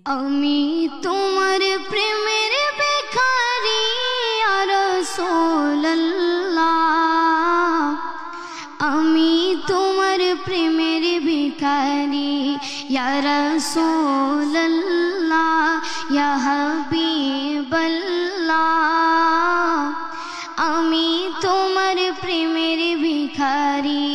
আমি তোমার প্রেমের ভিখারি ইয়া রাসূলুল্লাহ, আমি তোমার প্রেমের ভিখারি ইয়া রাসূলুল্লাহ, ইয়া হাবিবাল্লাহ, আমি তোমার প্রেমের ভিখারি,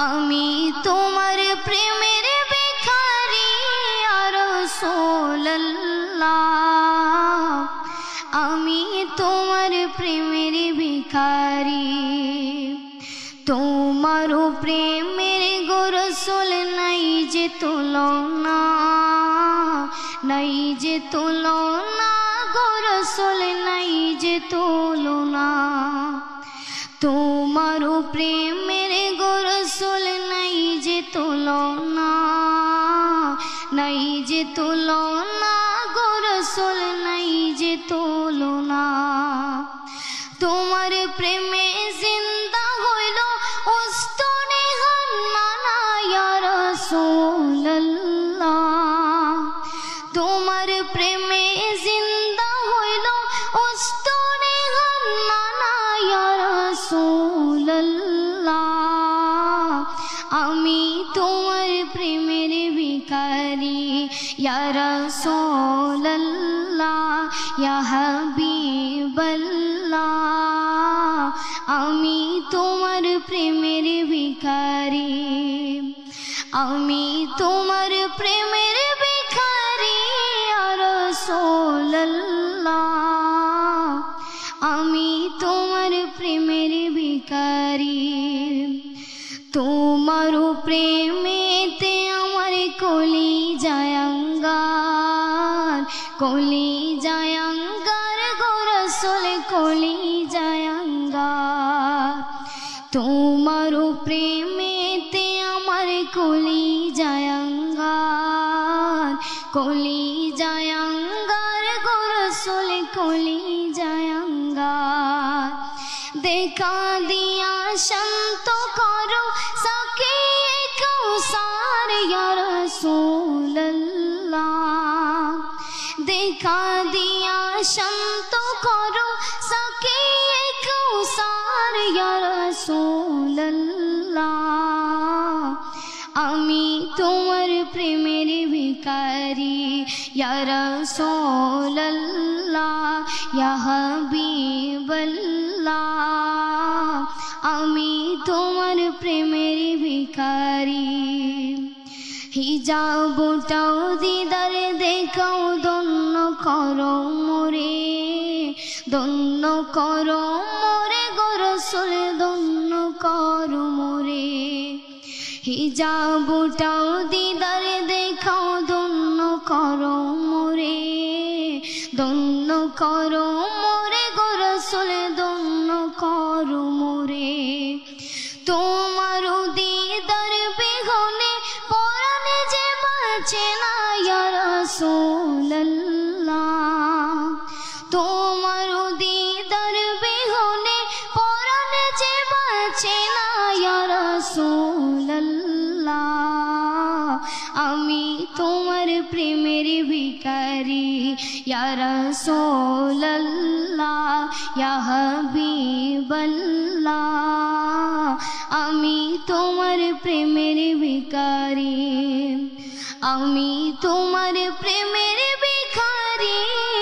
আমি তোমার প্রেমের ভিখারি ইয়া রাসূলুল্লাহ, আমি তোমার প্রেমের ভিখারি। তোমার প্রেমের গো রাসূল নাই যে তুলনা, নাই যে তুলনা গো রাসূল নাই যে তুলনা। তোমার প্রেমের গো রাসূল নাই যে তুলনা, নাই যে তুলনা গো রাসূল নাই যে তুলনা। তোমার প্রেমে জিন্দা হইল উস্তনে হান্নানা ইয়া রাসূলুল্লাহ, তোমার প্রেমে জিন্দা হইল উস্তনে হান্নানা ইয়া রাসূলুল্লাহ, আমি তোমার প্রেমের ভিখারি ইয়া রাসূলুল্লাহ, ইয়া হাবিবাল্লাহ, আমি তোমার প্রেমের ভিখারি, আমি তোমার প্রেমের ভিখারি ইয়া রাসূলুল্লাহ, আমি তোমার প্রেমের ভিখারি। তোমার প্রেমেতে আমার কলিজায় আঙ্গার, কলিজায় আঙ্গার গো রাসূল কলিজায় আঙ্গার। তোমার প্রেমেতে আমার কলিজায় আঙ্গার, কলিজায় আঙ্গার গো রাসূল কলিজায় আঙ্গার। দেখা দিয়া শান্ত করো সাকিয়ে কাউসার ইয়া রাসূলুল্লাহ, দেখা দিয়া শান্ত করো সাকিয়ে কাউসার ইয়া রাসূলুল্লাহ, আমি তোমার প্রেমের ভিখারি ইয়া রাসূলুল্লাহ, ইয়া হাবিবাল্লাহ, আমি তোমার প্রেমের ভিখারি। হিজাবটাও দিদার দেখাও ধন্য করো মোরে, ধন্য করো মোরে গো রাসূল ধন্য করো মোরে। হিজাবটাও দিদার দেখাও ধন্য করো মোরে, ধন্য করো মোরে গো রাসূল ধন্য করো মোরে। তোমার দিদার বিহনে পরাণ যে বাঁচে না ইয়া রাসূলুল্লাহ, তোমার দিদার বিহনে পরাণ যে বাঁচে না ইয়া রাসূলুল্লাহ, আমি তোমার প্রেমের ভিখারি ইয়া রাসূলুল্লাহ, ইয়া হাবিবাল্লাহ, আমি তোমার প্রেমের ভিখারি, আমি তোমার প্রেমের